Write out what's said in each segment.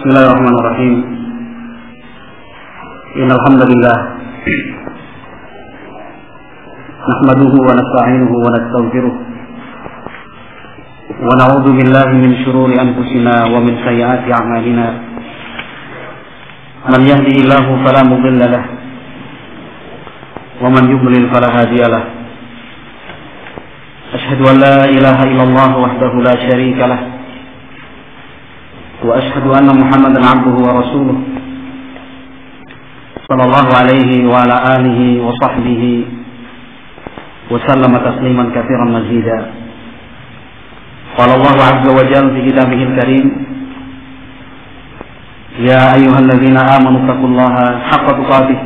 Bismillahirrahmanirrahim. Innal hamdalillah nahmaduhu wa nasta'inuhu wa nastaghfiruh wa na'udzu billahi min shururi anfusina wa min sayyiati a'malina. Man yahdihillahu fala mudilla lahu wa man yudlil fala hadiya lahu. Asyhadu an la ilaha illallah wahdahu la syarika lahu wa asyhadu anna Muhammadan 'abduhu wa rasuluh sallallahu alaihi wa ala alihi wa sahbihi wa sallama tasliman katsiran mazida. Qala Allah 'azza wa jalla fi kitabihil karim, ya ayyuhalladzina amanu taqullaha haqqa tuqatih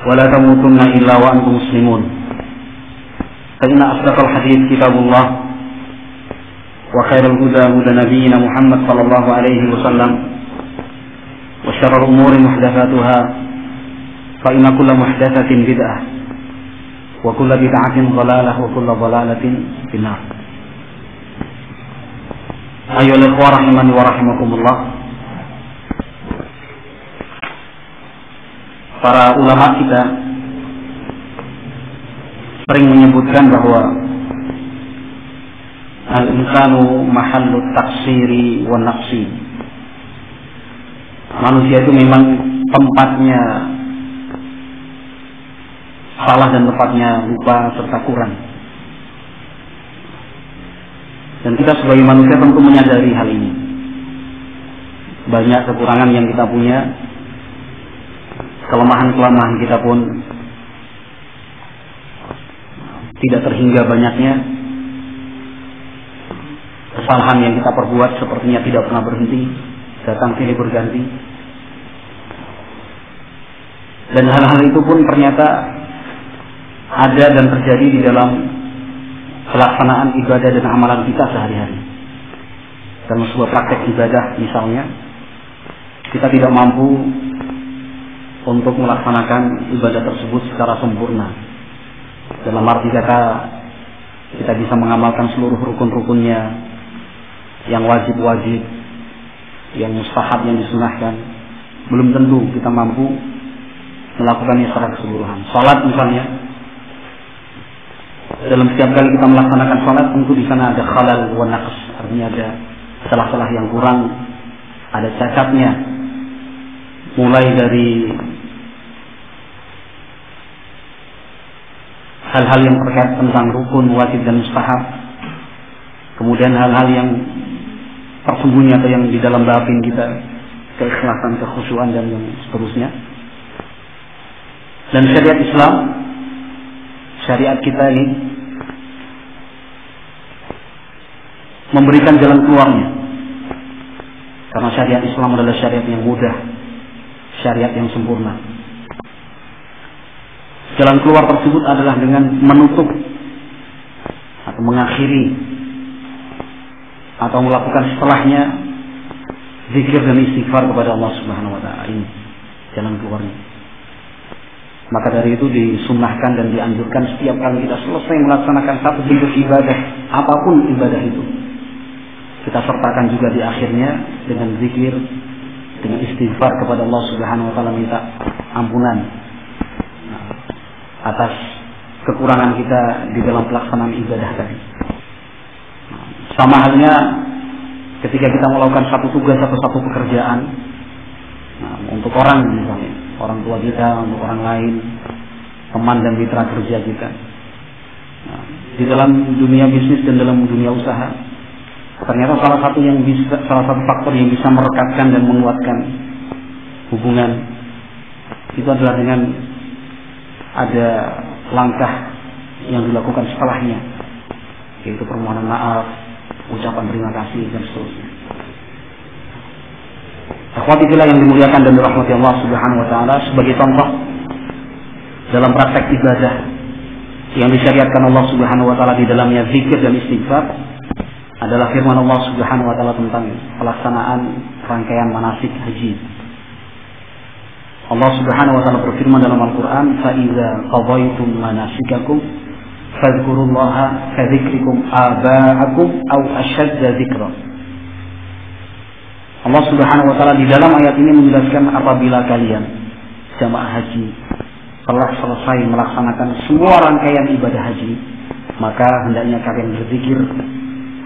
wa la tamutunna illa wa antum muslimun. Fa inna asdaqal hadits kitabullah wa khairal huda huda nabiyyina Muhammad sallallahu alaihi wasallam wa syarrul umuri muhdatsatuha fa inna kulla muhdatsatin bid'ah wa kulla bid'atin dhalalah wa kulla dhalalatin finnar. Ayyuhal ikhwah rahimani wa rahimakumullah. Para ulama kita sering menyebutkan bahwa al-insanu mahallu taksiri wa naqsi. Manusia itu memang tempatnya salah dan tempatnya lupa serta kurang. Dan kita sebagai manusia tentu menyadari hal ini. Banyak kekurangan yang kita punya, kelemahan-kelemahan kita pun tidak terhingga banyaknya. Kesalahan yang kita perbuat sepertinya tidak pernah berhenti, datang silih berganti. Dan hal-hal itu pun ternyata ada dan terjadi di dalam pelaksanaan ibadah dan amalan kita sehari-hari. Dalam sebuah praktek ibadah misalnya, kita tidak mampu untuk melaksanakan ibadah tersebut secara sempurna. Dalam arti kata, kita bisa mengamalkan seluruh rukun-rukunnya, yang wajib-wajib, yang mustahab, yang disunahkan. Belum tentu kita mampu melakukannya secara keseluruhan. Salat misalnya, dalam setiap kali kita melaksanakan salat, tentu di sana ada khalal wa naqs, artinya ada salah-salah yang kurang, ada cacatnya, mulai dari hal-hal yang terkait tentang rukun, wajib dan mustahab, kemudian hal-hal yang tersembunyi atau yang di dalam batin kita, keikhlasan, kekhusyuan dan yang seterusnya. Dan syariat Islam, syariat kita ini memberikan jalan keluarnya. Karena syariat Islam adalah syariat yang mudah, syariat yang sempurna. Jalan keluar tersebut adalah dengan menutup atau mengakhiri atau melakukan setelahnya zikir dan istighfar kepada Allah Subhanahu wa taala. Ini jalan keluarnya. Maka dari itu disunnahkan dan dianjurkan setiap kali kita selesai melaksanakan satu bentuk ibadah, apapun ibadah itu, kita sertakan juga di akhirnya dengan zikir, dengan istighfar kepada Allah Subhanahu wa taala, minta ampunan atas kekurangan kita di dalam pelaksanaan ibadah tadi. Sama halnya ketika kita melakukan satu tugas atau satu pekerjaan, untuk orang misalnya, orang tua kita, untuk orang lain, teman dan mitra kerja kita, di dalam dunia bisnis dan dalam dunia usaha, ternyata salah satu faktor yang bisa merekatkan dan menguatkan hubungan itu adalah dengan ada langkah yang dilakukan setelahnya, yaitu permohonan maaf, ucapan terima kasih dan seterusnya. Akhwati fillah yang dimuliakan dan dirahmati Allah Subhanahu wa taala, sebagai contoh dalam praktek ibadah yang disyariatkan Allah Subhanahu wa taala di dalamnya zikir dan istighfar adalah firman Allah Subhanahu wa taala tentang pelaksanaan rangkaian manasik haji. Allah Subhanahu wa taala berfirman dalam Al-Qur'an, "Fa idza qadaytum manasikakum fadhkurullaha ka dzikrikum aba'akum aw ashadda dzikra." Allah Subhanahu wa taala di dalam ayat ini menjelaskan apabila kalian jamaah haji telah selesai melaksanakan semua rangkaian ibadah haji, maka hendaknya kalian berzikir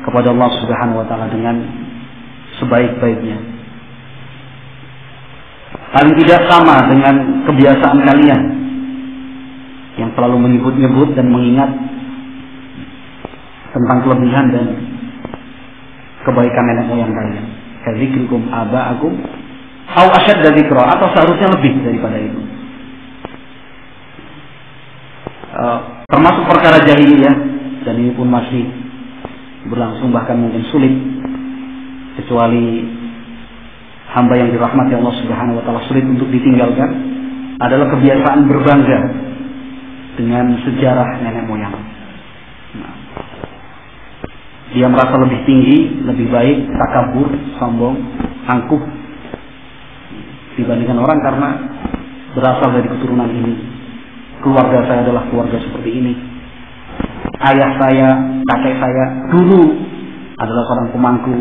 kepada Allah Subhanahu wa taala dengan sebaik-baiknya. Paling tidak sama dengan kebiasaan kalian yang selalu menyebut-nyebut dan mengingat tentang kelebihan dan kebaikan nenek moyang kalian. Kadzikrikum aba'akum au asyadda dzikra, atau seharusnya lebih daripada itu. Termasuk perkara jahiliyah, dan ini pun masih berlangsung, bahkan mungkin sulit, kecuali hamba yang dirahmati Allah Subhanahu wa taala sulit untuk ditinggalkan, adalah kebiasaan berbangga dengan sejarah nenek moyang. Dia merasa lebih tinggi, lebih baik, takabur, sombong, angkuh dibandingkan orang karena berasal dari keturunan ini. Keluarga saya adalah keluarga seperti ini. Ayah saya, kakek saya dulu adalah seorang pemangku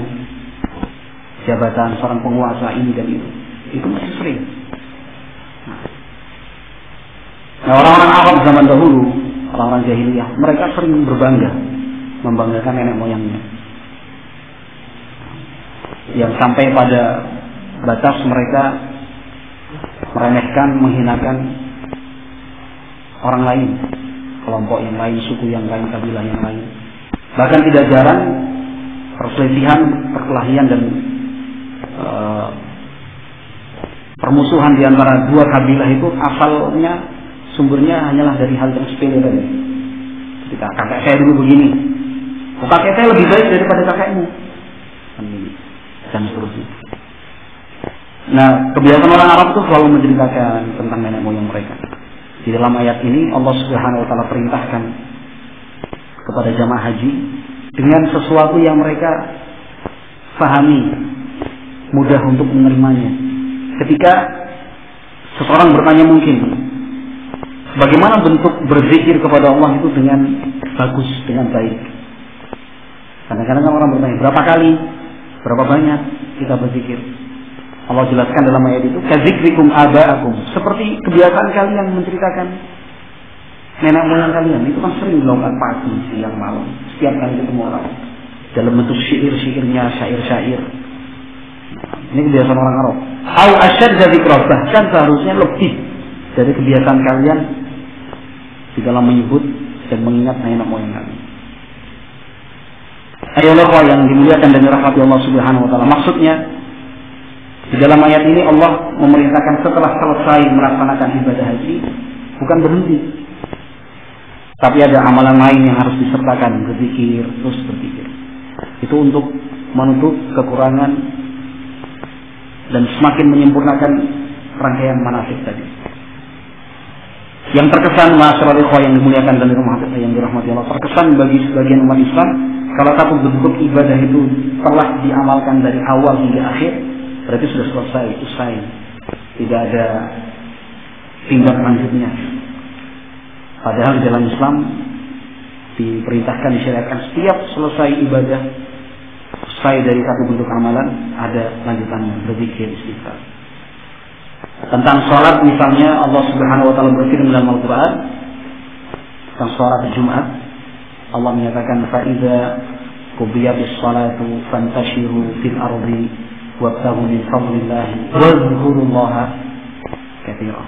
jabatan, seorang penguasa ini dan itu. Itu masih sering. Nah, orang-orang Arab zaman dahulu, orang-orang jahiliyah, mereka sering berbangga, membanggakan nenek moyangnya, yang sampai pada batas mereka meremehkan, menghinakan orang lain, kelompok yang lain, suku yang lain, kabilah yang lain. Bahkan tidak jarang perselisihan, perkelahian dan permusuhan di antara dua kabilah itu asalnya, sumbernya hanyalah dari hal yang sepele tadi. Ketika kakek saya dulu begini, kakek saya lebih baik daripada kakekmu, dan seterusnya. Nah, kebiasaan orang Arab itu selalu menceritakan tentang nenek moyang mereka. Di dalam ayat ini Allah Subhanahu wa taala perintahkan kepada jamaah haji dengan sesuatu yang mereka pahami, mudah untuk menerimanya. Ketika seseorang bertanya mungkin, bagaimana bentuk berzikir kepada Allah itu dengan bagus, dengan baik? Kadang-kadang orang bertanya, berapa kali, berapa banyak kita berzikir? Allah jelaskan dalam ayat itu, kadzikrikum aba'akum, seperti kebiasaan kalian menceritakan nenek moyang kalian. Itu kan sering dilakukan pagi, siang, malam, setiap kali ketemu orang, dalam bentuk syair-syairnya, syair-syair. Ini kebiasaan orang Arab. Au asyadda dzikra, bahkan seharusnya lebih dari kebiasaan kalian di dalam menyebut dan mengingat nenek moyang kalian. Ayolah yang dimuliakan dan dirahmati Allah Subhanahu wa taala. Maksudnya di dalam ayat ini Allah memerintahkan setelah selesai melaksanakan ibadah haji bukan berhenti, tapi ada amalan lain yang harus disertakan, berzikir, terus berzikir. Itu untuk menutup kekurangan dan semakin menyempurnakan rangkaian manasik tadi. Yang terkesan, masyaallah ikhwah yang dimuliakan dan dirahmati Allah, terkesan bagi sebagian umat Islam kalau satu bentuk ibadah itu telah diamalkan dari awal hingga akhir, berarti sudah selesai, usai, tidak ada tindak lanjutnya. Padahal di dalam Islam diperintahkan, disyariatkan setiap selesai ibadah, selesai dari satu bentuk amalan, ada lanjutannya, berzikir, istighfar. Tentang sholat misalnya, Allah Subhanahu wa taala berfirman dalam Al-Quran tentang sholat Jumat, Allah menyatakan, فَإِذَا قُضِيَتِ الصَّلَاةُ فَانْتَشِرُوا فِي الْأَرْضِ وَابْتَغُوا مِنْ فَضْلِ اللَّهِ وَاذْكُرُوا اللَّهَ كَثِيرًا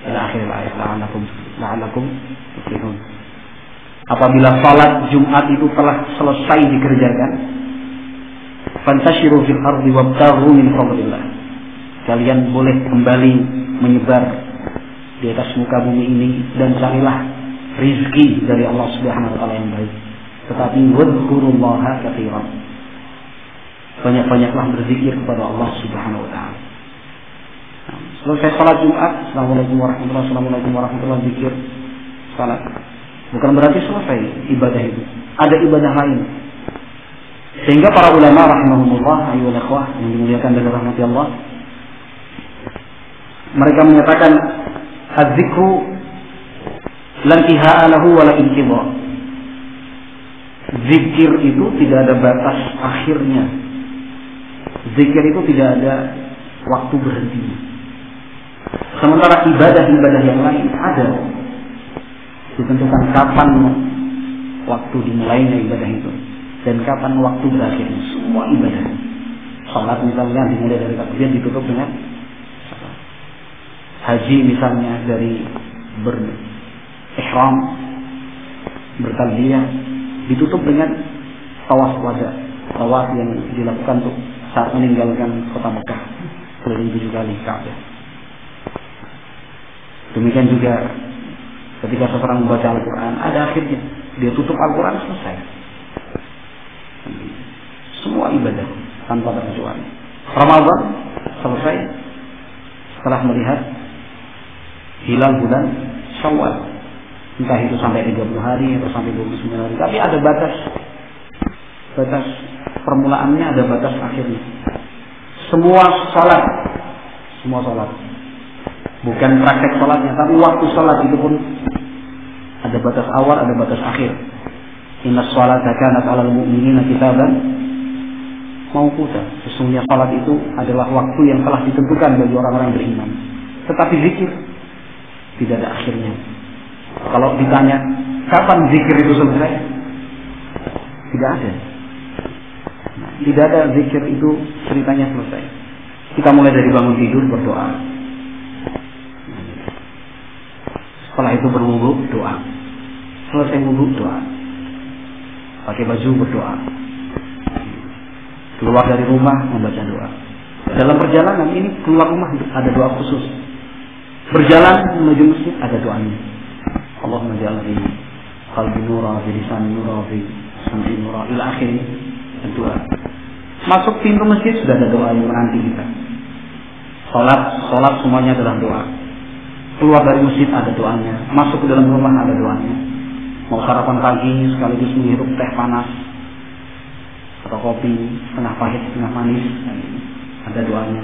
ila akhir ayat, la'allakum tuflihun. Apabila salat Jumat itu telah selesai dikerjakan, fantashiru fil ardi wabtaghu min fadlillah, kalian boleh kembali menyebar di atas muka bumi ini dan carilah rizki dari Allah Subhanahu wa taala yang baik. Tetapi wadhkurullaha katsiran, banyak-banyaklah berzikir kepada Allah Subhanahu wa taala. Selesai salat Jumat, assalamualaikum warahmatullahi wabarakatuh, assalamualaikum warahmatullahi wabarakatuh, zikir, salat. Bukan berarti selesai ibadah itu. Ada ibadah lain. Sehingga para ulama rahimahumullah, ayyuhal ikhwah yang dimuliakan dan dirahmati Allah, mereka menyatakan az-zikru la intihaa lahu wa la inqidha. Zikir itu tidak ada batas akhirnya. Zikir itu tidak ada waktu berhentinya. Sementara ibadah-ibadah yang lain ada, ditentukan kapan waktu dimulainya ibadah itu dan kapan waktu berakhirnya. Semua ibadah, salat misalnya dimulai dari takbir ditutup dengan salat. Haji misalnya dari berihram, bertalbiyah ditutup dengan tawaf wada, tawaf yang dilakukan untuk saat meninggalkan kota Mekah keliling 7 kali Ka'bah. Demikian juga ketika seseorang membaca Al-Quran, ada akhirnya dia tutup Al-Quran, selesai. Semua ibadah tanpa terkecuali. Ramadan selesai setelah melihat hilal bulan Syawal, entah itu sampai 30 hari atau sampai 29 hari, tapi ada batas permulaannya, ada batas akhirnya. Semua salat, bukan praktek salatnya, tapi waktu salat itu pun ada batas awal, ada batas akhir. Inna sholata kanat 'alal mu'minina kitaban mawquta. Sesungguhnya salat itu adalah waktu yang telah ditentukan bagi orang-orang beriman. Tetapi zikir tidak ada akhirnya. Kalau ditanya kapan zikir itu selesai, tidak ada. Tidak ada zikir itu ceritanya selesai. Kita mulai dari bangun tidur berdoa. Setelah itu berwudu, doa. Selesai wudu, doa. Pakai baju, berdoa. Keluar dari rumah, membaca doa. Dalam perjalanan ini keluar rumah ada doa khusus. Berjalan menuju masjid ada doanya. Allahumma ja'al fi qalbi nura, fi lisani nura, fi sam'i nura, ila akhirnya doa. Masuk pintu masjid sudah ada doa yang menanti kita. Salat semuanya adalah doa. Keluar dari masjid ada doanya. Masuk ke dalam rumah ada doanya. Mau sarapan pagi sekaligus menghirup teh panas atau kopi setengah pahit setengah manis, ada doanya.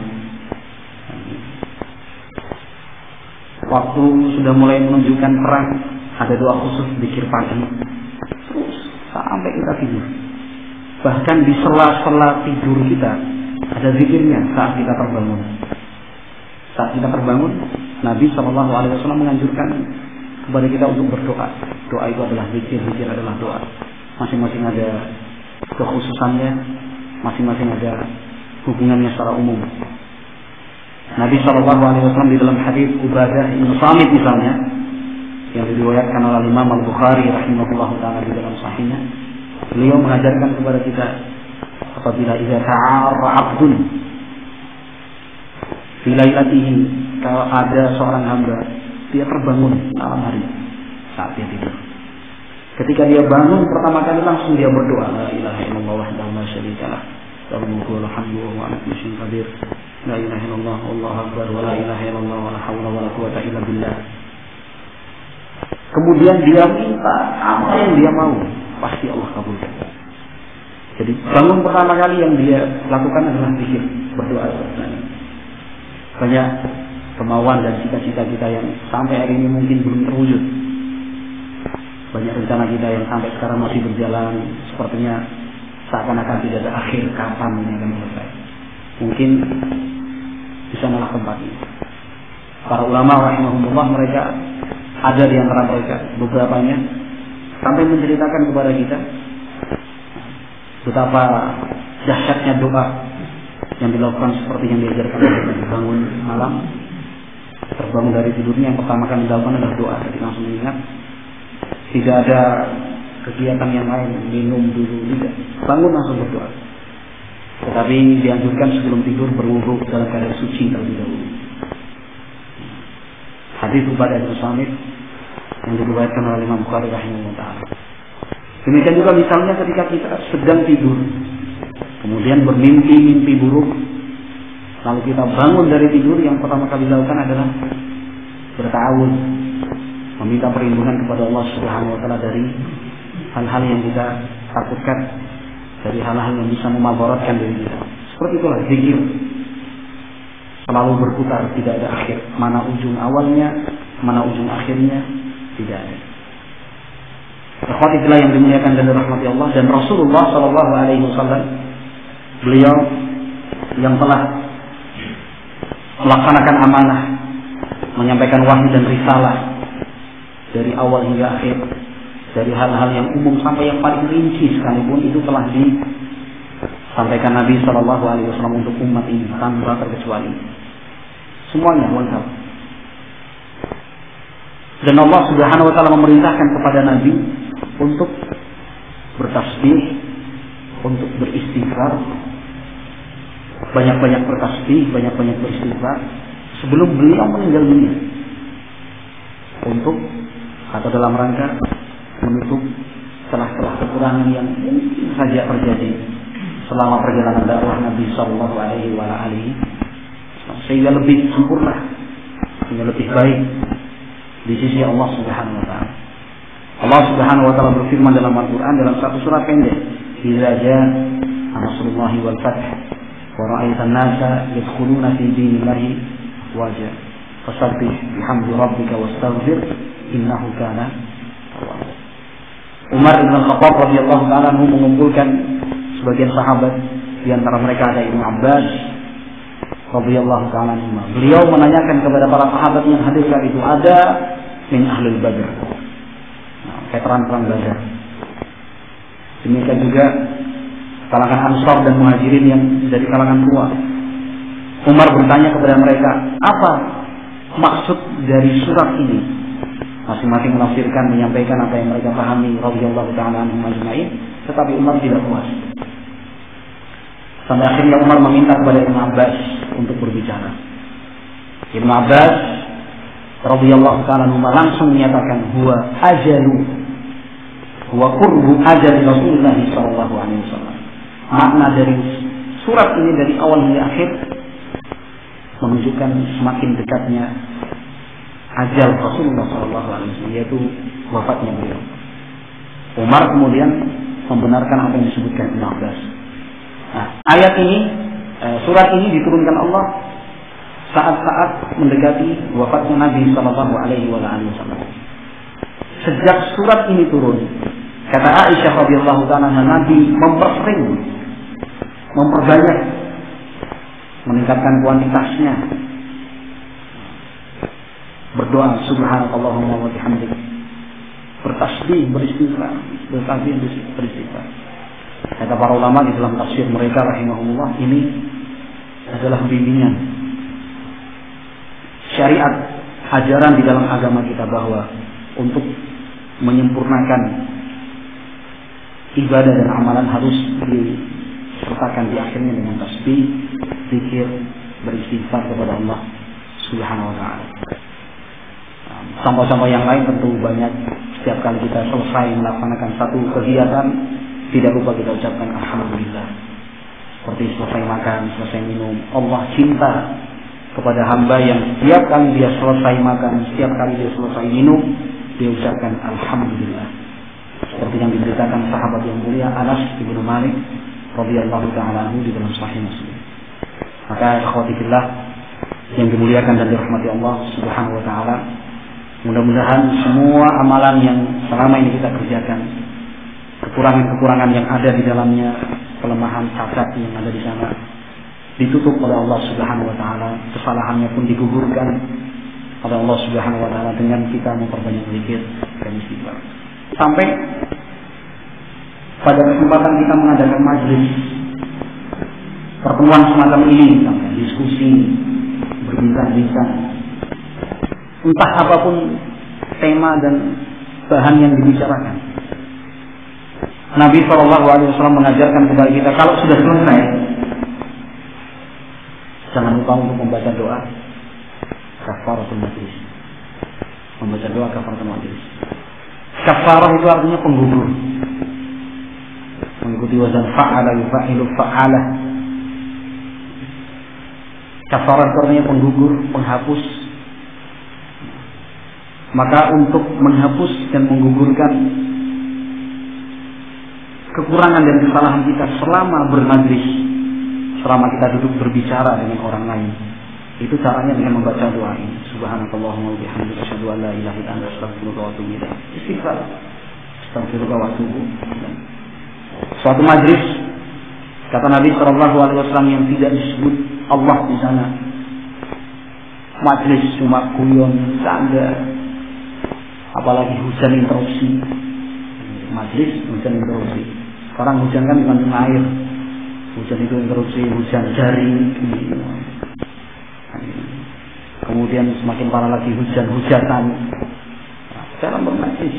Waktu sudah mulai menunjukkan terang, ada doa khusus zikir pagi. Terus sampai kita tidur. Bahkan di sela-sela tidur kita ada zikirnya saat kita terbangun. Saat kita terbangun, Nabi SAW menganjurkan kepada kita untuk berdoa. Doa itu adalah zikir, zikir adalah doa. Masing-masing ada kekhususannya, masing-masing ada hubungannya secara umum. Nabi SAW di dalam hadis Ubadah bin Samit misalnya, yang diriwayatkan oleh Imam Al-Bukhari rahimahullah ta'ala di dalam sahihnya, beliau mengajarkan kepada kita, apabila idza ta'arra 'abdun fi lailatihi, kalau ada seorang hamba dia terbangun malam hari saat dia tidur. Ketika dia bangun pertama kali langsung dia berdoa, la ilaha illallah wahdahu la syarika lah, lahul mulku wa lahul hamdu wa huwa 'ala kulli syai'in qadir. La ilaha illallah wallahu akbar wa la ilaha illallah wa la haula wa la quwwata illa billah. Kemudian dia minta apa yang dia mau, pasti Allah kabulkan. Jadi bangun pertama kali yang dia lakukan adalah zikir, berdoa. Banyak kemauan dan cita-cita kita yang sampai hari ini mungkin belum terwujud. Banyak rencana kita yang sampai sekarang masih berjalan, sepertinya seakan-akan tidak ada akhir kapan ini akan selesai. Mungkin di sanalah tempatnya. Para ulama rahimahumullah, mereka ada di antara mereka beberapanya sampai menceritakan kepada kita betapa dahsyatnya doa yang dilakukan seperti yang diajarkan ketika bangun malam, terbangun dari tidurnya yang pertama kali dilakukan adalah doa. Jadi langsung ingat, tidak ada kegiatan yang lain, minum dulu, tidak, bangun langsung berdoa. Tetapi dianjurkan sebelum tidur berwudu dalam keadaan suci terlebih dahulu. Hadis Ubadah bin Samit yang diriwayatkan oleh Imam Bukhari rahimahullah ta'ala. Demikian juga misalnya ketika kita sedang tidur, kemudian bermimpi-mimpi buruk, lalu kita bangun dari tidur, yang pertama kali dilakukan adalah berta'awudz, meminta perlindungan kepada Allah Subhanahu wa taala dari hal-hal yang kita takutkan, dari hal-hal yang bisa memadaratkan diri kita. Seperti itulah zikir, selalu berputar, tidak ada akhir. Mana ujung awalnya, mana ujung akhirnya, tidak ada. Ikhwatibillah yang dimuliakan dan dirahmati Allah, dan Rasulullah SAW beliau yang telah melaksanakan amanah, menyampaikan wahyu dan risalah dari awal hingga akhir, dari hal-hal yang umum sampai yang paling rinci sekalipun itu telah disampaikan Nabi Shallallahu Alaihi Wasallam untuk umat ini tanpa terkecuali. Semuanya lengkap. Dan Allah Subhanahu Wa Taala memerintahkan kepada Nabi untuk bertasbih, untuk beristighfar, banyak-banyak bertasbih, banyak-banyak beristighfar sebelum beliau meninggal dunia, untuk atau dalam rangka menutup celah-celah kekurangan yang mungkin saja terjadi selama perjalanan dakwah Nabi Sallallahu Alaihi Wasallam, sehingga lebih sempurna, sehingga lebih baik di sisi Allah Subhanahu Wa Taala. Allah Subhanahu Wa Taala berfirman dalam Al-Quran dalam satu surat pendek, "Idza jaa nasrullahi wal fath wa ra'aitan nasa yadkhuluna fi dinillahi wajah fasabbih bihamdi rabbika wastaghfir innahu kana tawwaba." Umar bin Khattab radhiyallahu taala mengumpulkan sebagian sahabat, di antara mereka ada Ibnu Abbas radhiyallahu taala anhu. Beliau menanyakan kepada para sahabat yang hadir saat itu, ada min ahlul badr, veteran perang Badar. Demikian juga kalangan Ansar dan Muhajirin yang dari kalangan tua. Umar bertanya kepada mereka, apa maksud dari surat ini? Masing-masing menafsirkan, menyampaikan apa yang mereka pahami radhiyallahu ta'ala anhum ajma'in, tetapi Umar tidak puas. Sampai akhirnya Umar meminta kepada Ibnu Abbas untuk berbicara. Ibnu Abbas radhiyallahu ta'ala anhum langsung menyatakan, huwa ajalu, huwa qurbu ajali Rasulullah sallallahu alaihi wasallam. Makna dari surat ini dari awal hingga akhir menunjukkan semakin dekatnya ajal Rasulullah sallallahu alaihi wasallam, yaitu wafatnya beliau. Umar kemudian membenarkan apa yang disebutkan Ibnu Abbas. Nah, ayat ini, surat ini diturunkan Allah saat-saat mendekati wafatnya Nabi sallallahu alaihi wasallam. Sejak surat ini turun, kata Aisyah radhiyallahu taala, Nabi memperbanyak, meningkatkan kuantitasnya, berdoa subhanakallahumma wa bihamdik, bertasbih, beristighfar, beristighfar. Kata para ulama di dalam tafsir mereka rahimahumullah, ini adalah bimbingan syariat, ajaran di dalam agama kita bahwa untuk menyempurnakan ibadah dan amalan harus disertakan di akhirnya dengan tasbih, zikir, beristighfar kepada Allah Subhanahu wa taala. Contoh-contoh yang lain tentu banyak. Setiap kali kita selesai melaksanakan satu kegiatan, tidak lupa kita ucapkan alhamdulillah. Seperti selesai makan, selesai minum, Allah cinta kepada hamba yang setiap kali dia selesai makan, setiap kali dia selesai minum, dia ucapkan alhamdulillah. Seperti yang diberitakan sahabat yang mulia Anas bin Malik radhiyallahu ta'ala anhu di dalam Sahih Muslim. Maka akhwati fillah yang dimuliakan dan dirahmati Allah Subhanahu wa taala, mudah-mudahan semua amalan yang selama ini kita kerjakan, kekurangan-kekurangan yang ada di dalamnya, kelemahan cacat yang ada di sana, ditutup oleh Allah Subhanahu wa taala, kesalahannya pun digugurkan oleh Allah Subhanahu wa taala dengan kita memperbanyak zikir dan istighfar. Sampai pada kesempatan kita mengadakan majelis, pertemuan semacam ini, misalnya diskusi, berbincang-bincang, entah apapun tema dan bahan yang dibicarakan, Nabi SAW mengajarkan kepada kita, kalau sudah selesai, jangan lupa untuk membaca doa kafaratul majlis. Membaca doa kafaratul majlis. Kafarah itu artinya penggugur, mengikuti wazan fa'ala yufa'ilu fa'ala. Kafarah itu artinya penggugur, penghapus. Maka untuk menghapus dan menggugurkan kekurangan dan kesalahan kita selama bermajlis, selama kita duduk berbicara dengan orang lain, itu caranya dengan membaca doa ini. Subhanakallahumma wa bihamdika asyhadu an la ilaha illa anta astaghfiruka wa atubu ilaik. Istighfar. Astaghfiruka wa atubu. Suatu majlis Kata Nabi SAW yang tidak disebut Allah di sana. Majlis cuma guyon, canda, apalagi hujan interupsi. Majlis hujan interupsi. Sekarang hujan kan bukan air. Hujan itu interupsi, hujan jaring. Kemudian semakin parah lagi hujan-hujatan. Dalam bermajlis,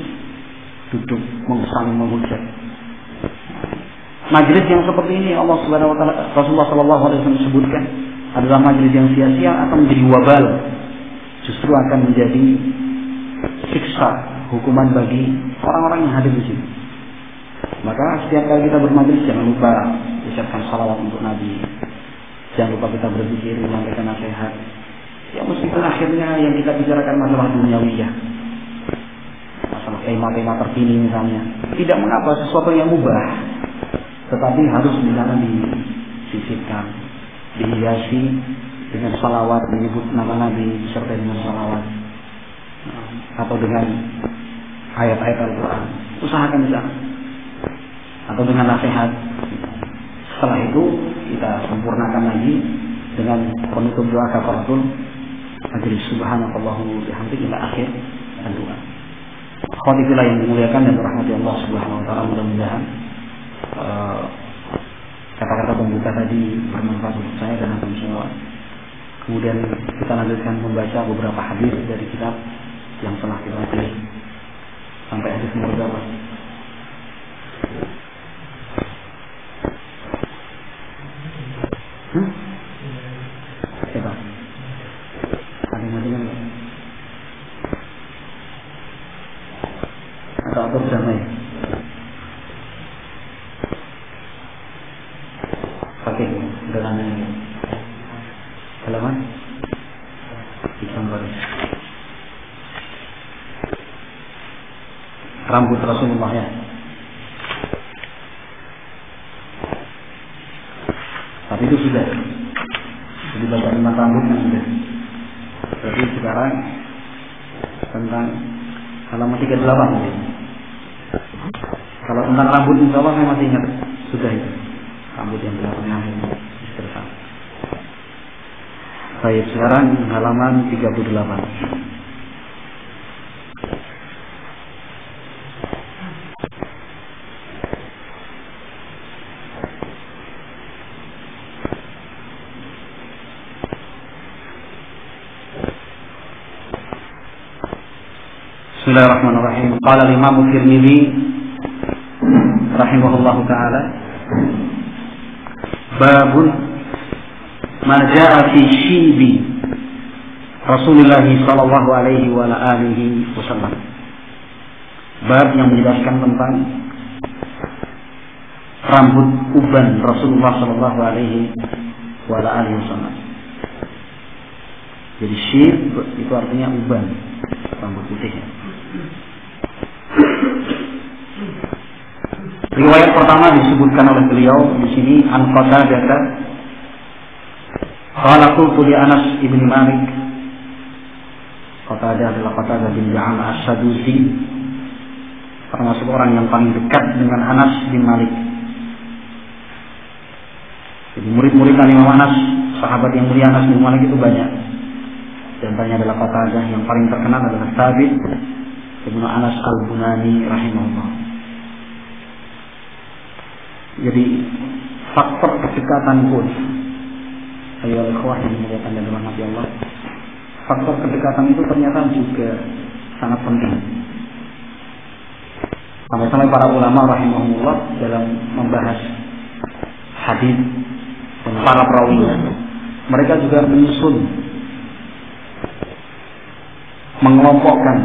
duduk saling menghujat. Majlis yang seperti ini Allah Subhanahu wa taala, Rasulullah sallallahu alaihi wasallam sebutkan adalah majlis yang sia-sia, akan menjadi wabal. Justru akan menjadi siksa, hukuman bagi orang-orang yang hadir di sini. Maka setiap kali kita bermajlis jangan lupa ucapkan salawat untuk Nabi. Jangan lupa kita berzikir, menyampaikan nasihat. Ya meskipun akhirnya yang kita bicarakan masalah duniawiyah, masalah tema-tema terkini misalnya, tidak mengapa, sesuatu yang mubah, tetapi harus jangan disisipkan, dihiasi dengan salawat, menyebut nama Nabi serta dengan salawat, atau dengan ayat-ayat Al-Quran. Usahakan di sana, atau dengan nasihat. Setelah itu kita sempurnakan lagi dengan penutup doa kafaratul majlis, subhanakallahumma bihamdika ila akhir dan doa. Khotibullah yang dimuliakan dan dirahmati Allah Subhanahu wa taala, mudah-mudahan kata-kata pembuka tadi bermanfaat untuk saya dan antum semua. Kemudian kita lanjutkan membaca beberapa hadis dari kitab yang telah kita baca sampai hadis nomor berapa? Coba. Ada yang mati nggak? Atau atur damai? Pakai dengan halaman disambar. Rambut Rasulullah ya. Tapi itu sudah. Jadi baca tentang rambutnya sudah. Jadi sekarang tentang halaman 38 ya. Kalau tentang rambut insya Allah saya masih ingat. Sudah itu. Rambut yang belakangnya bersama. Baik, sekarang halaman 38. Bismillahirrahmanirrahim. Qala al-Imam Tirmidzi rahimahullahu taala, babun ma jaa fi shibi Rasulullah sallallahu alaihi wa alihi wasallam. Bab yang menjelaskan tentang rambut uban Rasulullah sallallahu alaihi wa alihi wasallam. Jadi shib itu artinya uban, rambut putih. Riwayat pertama disebutkan oleh beliau di sini, an Qatadah qala qultu li Anas ibn Malik. Qatadah adalah Qatadah bin Ja'amah As-Sadusi, termasuk orang yang paling dekat dengan Anas bin Malik. Jadi murid-murid Imam Anas, sahabat yang mulia Anas bin Malik itu banyak. Di antaranya adalah Qatadah, yang paling terkenal adalah Thabit Ibnu Anas Al-Bunani rahimahullah. Jadi faktor kedekatan pun, ayo ikhwah yang dimuliakan dan dirahmati Allah, faktor kedekatan itu ternyata juga sangat penting. Sampai-sampai para ulama rahimahullah dalam membahas hadis dan para perawinya, mereka juga menyusun, mengelompokkan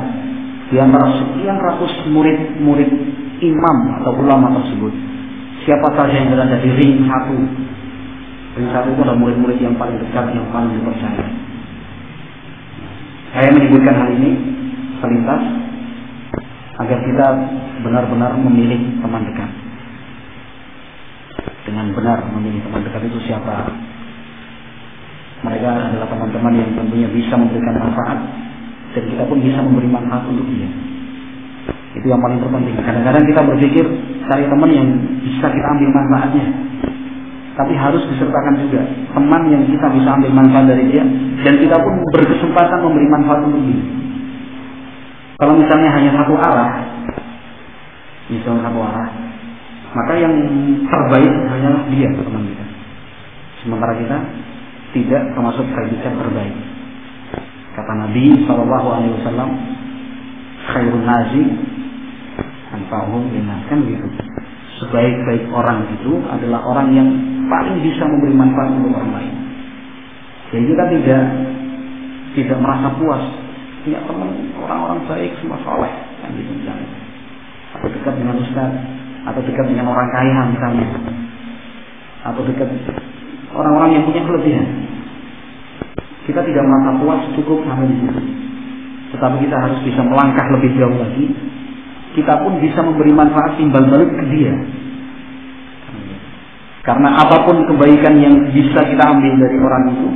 di antara sekian ratus murid-murid imam atau ulama tersebut, siapa saja yang berada di ring satu. Ring satu itu adalah murid-murid yang paling dekat, yang paling dipercaya. Saya menyebutkan hal ini selintas agar kita benar-benar memilih teman dekat. Dengan benar memilih teman dekat itu siapa? Mereka adalah teman-teman yang tentunya bisa memberikan manfaat, dan kita pun bisa memberi manfaat untuk dia. Itu yang paling terpenting. Kadang-kadang kita berpikir cari teman yang bisa kita ambil manfaatnya. tapi harus disertakan juga teman yang kita bisa ambil manfaat dari dia, dan kita pun berkesempatan memberi manfaat untuk dia. Kalau misalnya hanya satu arah, maka yang terbaik hanyalah dia, teman kita. Sementara kita tidak termasuk predikat terbaik. Kata Nabi SAW, khairun nasi anfa'uhum linnas, kan gitu. Sebaik-baik orang itu adalah orang yang paling bisa memberi manfaat untuk orang lain. Jadi kita tidak merasa puas punya teman orang-orang baik semua soleh, kan gitu misalnya. Atau dekat dengan ustaz, atau dekat dengan orang kaya misalnya, atau dekat orang-orang yang punya kelebihan. Kita tidak merasa puas cukup sampai di situ. Tetapi kita harus bisa melangkah lebih jauh lagi. Kita pun bisa memberi manfaat timbal balik ke dia. Karena apapun kebaikan yang bisa kita ambil dari orang itu,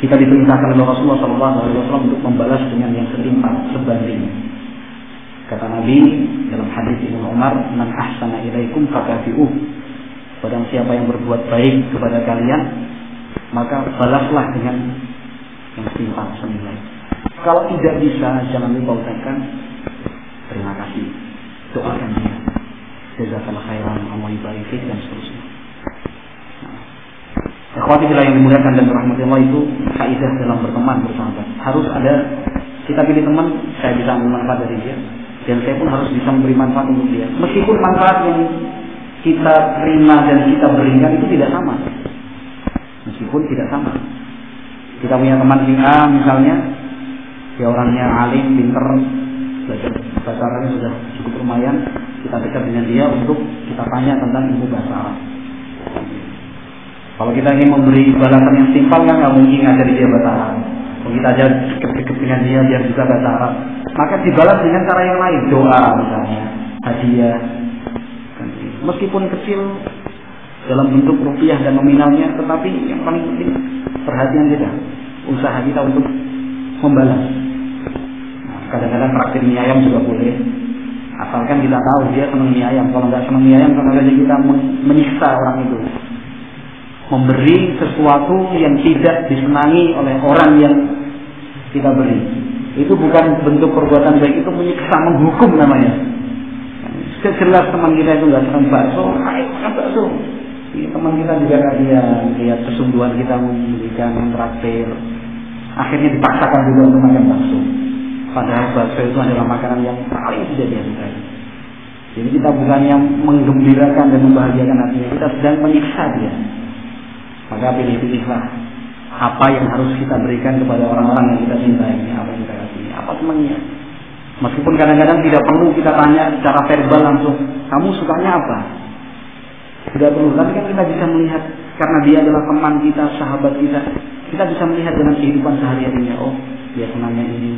kita diperintahkan oleh Rasulullah SAW untuk membalas dengan yang setimpal, sebanding. Kata Nabi dalam hadis Ibnu Umar, "Man ahsana ilaikum fakafi'uh." Barang siapa yang berbuat baik kepada kalian, maka balaslah dengan yang setimpal senilai. Kalau tidak bisa, jangan lupa ucapkan terima kasih, doakan dia, jazakallahu khairan, Allah barik dan seterusnya. Ikhwati fillah yang dimuliakan dan dirahmati Allah, itu kaidah dalam berteman, bersahabat. Harus ada, kita pilih teman, saya bisa ambil manfaat dari dia, dan saya pun harus bisa memberi manfaat untuk dia. Meskipun manfaat yang kita terima dan kita berikan itu tidak sama. Meskipun tidak sama. Kita punya teman A misalnya, dia orangnya alim, pinter, belajar bahasa Arabnya sudah cukup lumayan, kita dekat dengan dia untuk kita tanya tentang ilmu bahasa Arab. Kalau kita ingin memberi balasan yang simpel, kan nggak mungkin ngajari dia bahasa Arab. Kalau kita aja deket-deket dengan dia biar juga bahasa Arab, maka dibalas dengan cara yang lain, doa misalnya, hadiah, meskipun kecil dalam bentuk rupiah dan nominalnya, tetapi yang paling penting perhatian kita, usaha kita untuk membalas. Kadang-kadang traktir mie ayam juga boleh, asalkan kita tahu dia senang mie ayam. Kalau nggak senang mie ayam, sama saja kita menyiksa orang itu. Memberi sesuatu yang tidak disenangi oleh orang yang kita beri, itu bukan bentuk perbuatan baik, itu menyiksa, menghukum namanya. Sejelas teman kita itu nggak senang bakso, ayo makan bakso. Teman kita juga kasihan lihat kesungguhan kita memberikan traktir, akhirnya dipaksakan juga untuk makan bakso. Padahal bakso itu adalah makanan yang paling tidak dia sukai. Jadi kita bukannya menggembirakan dan membahagiakan hatinya, kita sedang menyiksa dia. Maka pilih-pilihlah apa yang harus kita berikan kepada orang-orang yang kita cintai, apa yang kita kasih, apa temannya. Meskipun kadang-kadang tidak perlu kita tanya secara verbal langsung, kamu sukanya apa? Tidak perlu, tapi kan kita bisa melihat, karena dia adalah teman kita, sahabat kita bisa melihat dengan kehidupan sehari-harinya. Oh, dia senangnya ini.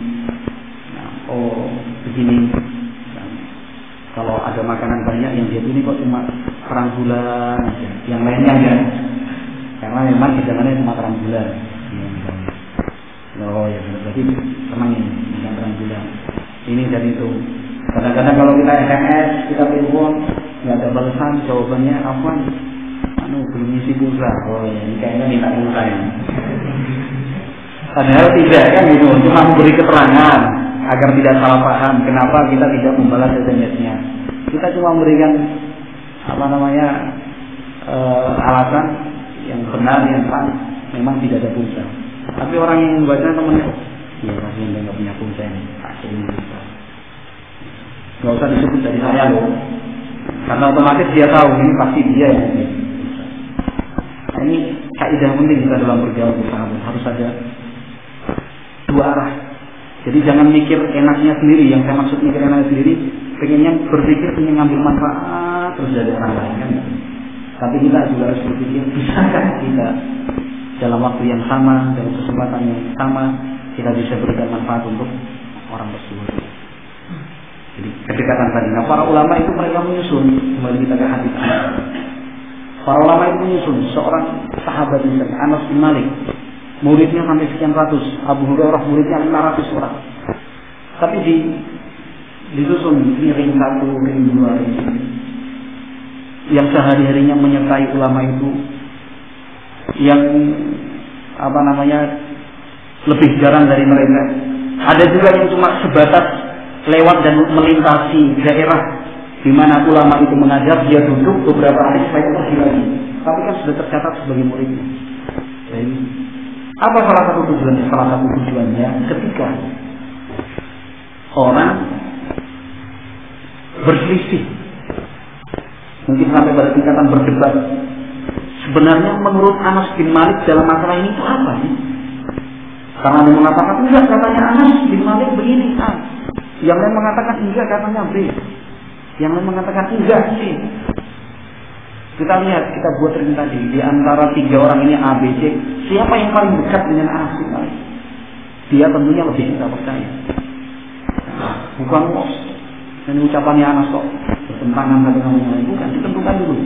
Oh, begini. Kalau ada makanan banyak yang dia pilih kok cuma kerang bulan aja, yang lainnya enggak. Karena memang hidangannya cuma kerang bulan. Oh ya, berarti senang ini, bukan kerang bulan. Ini dan itu. Kadang-kadang kalau kita SMS, kita telepon, nggak ada balasan, jawabannya afwan, belum ngisi pulsa. Oh ya, ini kayaknya minta pulsa ya. Padahal tidak, kan gitu, cuma memberi keterangan agar tidak salah paham kenapa kita tidak membalas SMS-nya. Kita cuma memberikan alasan yang benar, yang pas, memang tidak ada pulsa. Tapi orang yang membaca temannya, ya kasihan dia nggak punya pulsa ini, akhirnya pulsa. Nggak usah disebut dari saya loh, karena otomatis dia tahu ini pasti dia yang punya. Nah, ini kaidah penting kita dalam bergaul bersama, harus ada dua arah. Jadi jangan mikir enaknya sendiri, yang saya maksud mikir enaknya sendiri, pengennya berpikir pengen ngambil manfaat terus dari orang lain kan. Tapi kita juga harus berpikir, bisakah kita dalam waktu yang sama, dalam kesempatan yang sama, kita bisa berikan manfaat untuk orang tersebut. Jadi kedekatan tadi. Nah, para ulama itu mereka menyusun, kembali kita ke hadis. Para ulama itu menyusun seorang sahabat misalnya Anas bin Malik, muridnya sampai sekian ratus, Abu Hurairah muridnya 500 orang. Tapi disusun ring 1, ring 2, ring 3. yang sehari-harinya menyertai ulama itu, yang lebih jarang dari mereka. Ada juga yang cuma sebatas lewat dan melintasi daerah di mana ulama itu mengajar, dia duduk beberapa hari setelah itu pergi lagi. Tapi kan sudah tercatat sebagai muridnya. Jadi, apa salah satu tujuannya? Salah satu tujuannya ketika orang berselisih, mungkin sampai pada tingkatan berdebat, sebenarnya menurut Anas bin Malik dalam masalah ini itu apa sih? Karena ada yang mengatakan enggak, katanya Anas bin Malik begini, yang lain mengatakan enggak, katanya B, yang lain mengatakan enggak sih. Kita lihat, kita buat ring tadi di antara 3 orang ini A, B, C, siapa yang paling dekat dengan Anas bin Malik? Dia tentunya lebih kita percaya. Bukan dan ucapannya Anas kok bertentangan satu sama lain, bukan, ditentukan dulu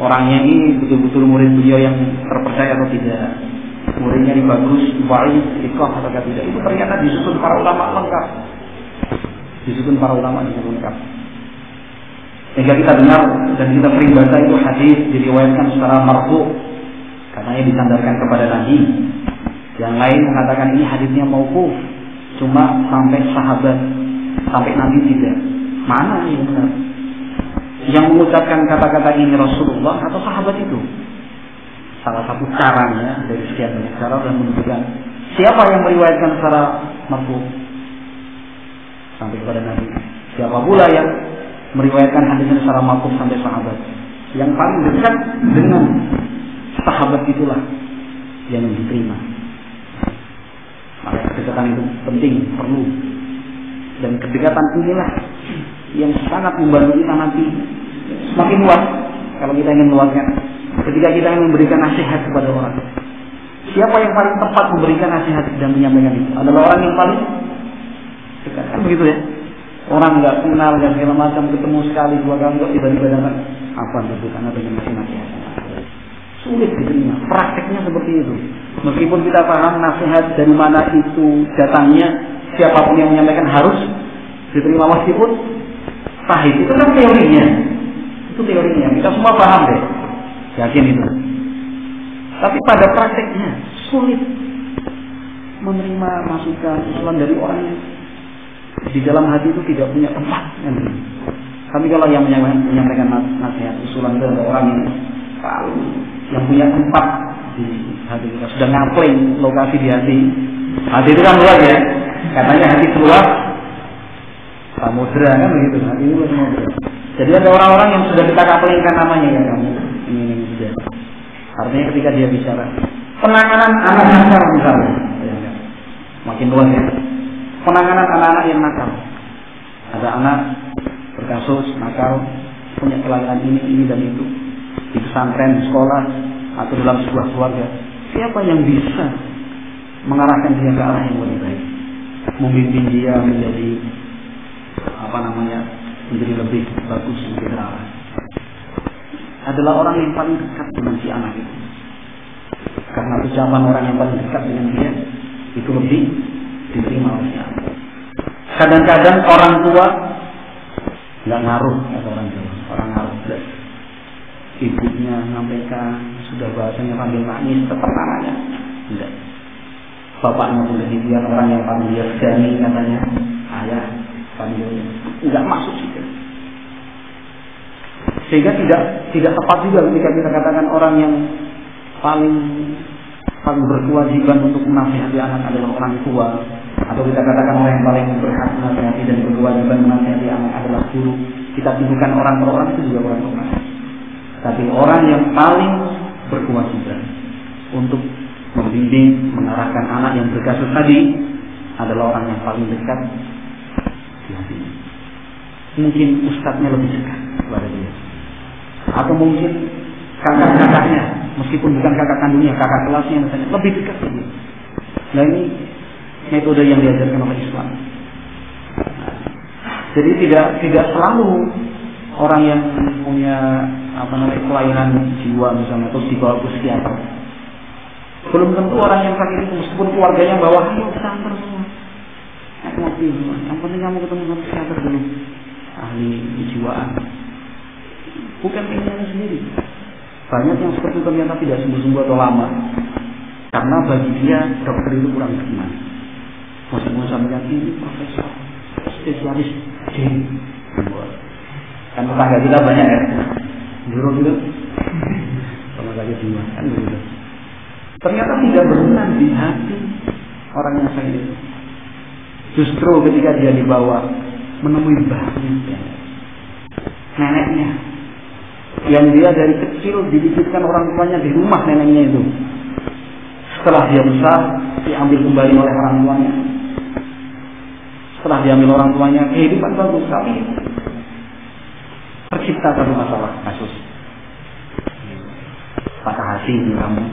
orangnya ini betul-betul murid beliau yang terpercaya atau tidak, muridnya ini bagus, baik, ikhlas atau tidak. Itu ternyata disusun para ulama lengkap, lengkap. Sehingga kita dengar dan kita sering baca itu hadis diriwayatkan secara marfu, katanya disandarkan kepada Nabi. Yang lain mengatakan ini hadisnya mauquf, cuma sampai sahabat, sampai Nabi tidak. Mana yang benar? Yang mengucapkan kata-kata ini Rasulullah atau sahabat itu? Salah satu caranya dari sekian banyak cara dan menunjukkan siapa yang meriwayatkan secara marfu sampai kepada Nabi. Siapa pula yang meriwayatkan hadisnya secara marfu sampai sahabat? Yang paling dekat dengan sahabat itulah yang diterima. Maka kedekatan itu penting, perlu. Dan kedekatan inilah yang sangat membantu kita nanti semakin luas kalau kita ingin meluaskan. Ketika kita ingin memberikan nasihat kepada orang, siapa yang paling tepat memberikan nasihat dan menyampaikan itu? Adalah orang yang paling dekat, kan begitu ya? Orang nggak kenal dan segala macam, ketemu sekali 2 kali kok tiba-tiba datang, apa itu karena dengan nasihat? Sulit diterima. Prakteknya seperti itu. Meskipun kita paham nasihat dari mana itu datangnya, siapapun yang menyampaikan harus diterima meskipun pahit. Itu kan teorinya. Itu teorinya. Kita semua paham deh. Yakin itu. Tapi pada prakteknya sulit menerima masukan, usulan dari orang yang di dalam hati itu tidak punya tempat. Tapi kalau yang menyampaikan nasihat, usulan itu adalah orang yang punya tempat di hati kita, sudah ngapling lokasi di hati. Hati itu kan luas ya. Katanya hati luas samudra, kan begitu. Hati itu luas samudra. Jadi ada orang-orang yang sudah kita kaplingkan namanya, ya kamu ini sudah. Artinya ketika dia bicara penanganan anak nakal misalnya, makin luas ya. Penanganan anak-anak yang nakal. Ada anak berkasus nakal, punya kelainan ini dan itu, di pesantren, di sekolah, atau dalam sebuah keluarga. Siapa yang bisa mengarahkan dia ke arah yang lebih baik, membimbing dia menjadi menjadi lebih bagus, lebih terarah? Adalah orang yang paling dekat dengan si anak itu. Karena ucapan orang yang paling dekat dengan dia itu lebih diterima oleh si anak. Kadang-kadang orang tua nggak ngaruh, atau orang ngaruh. Ibunya menyampaikan, sudah bahasanya panggil nangis, tetap anaknya enggak. Bapaknya pun demikian, orang yang panggil dia segani katanya ayah, panggilnya enggak masuk juga. Sehingga tidak tepat juga ketika kita katakan orang yang paling berkewajiban untuk menasihati anak adalah orang tua, atau kita katakan orang yang paling berhak menasihati dan berkewajiban menasihati anak adalah guru. Kita tunjukkan orang per orang itu juga orang. Tapi orang yang paling berkewajiban untuk membimbing, mengarahkan anak yang berkasus tadi adalah orang yang paling dekat di hatinya. Mungkin ustadznya lebih dekat kepada dia, atau mungkin kakak-kakaknya, meskipun bukan kakak kandungnya, kakak kelasnya misalnya, lebih dekat ke dia. Nah, ini metode yang diajarkan oleh Islam. Jadi tidak selalu orang yang punya kelainan jiwa misalnya terus dibawa ke psikiater. Belum tentu orang yang sakit itu meskipun keluarganya bawa, ayo kita antar semua, naik mobil, yang penting kamu ketemu sama psikiater dulu, ahli kejiwaan. bukan keinginannya sendiri. Banyak yang seperti itu ternyata tidak sembuh-sembuh atau lama, karena bagi dia dokter itu kurang beriman. Meskipun sampeyan ini profesor, spesialis gini, kan tetangga kita banyak ya, juru gitu, sama saja jiwa, kan begitu. Ternyata tidak benar di hati orang yang saya itu. Justru ketika dia dibawa menemui mbahnya, neneknya, yang dia dari kecil dididikkan orang tuanya di rumah neneknya itu. Setelah dia besar, diambil kembali oleh orang tuanya. Setelah diambil orang tuanya, kehidupan bagus, tapi tercipta satu masalah, kasus patah hati di kamu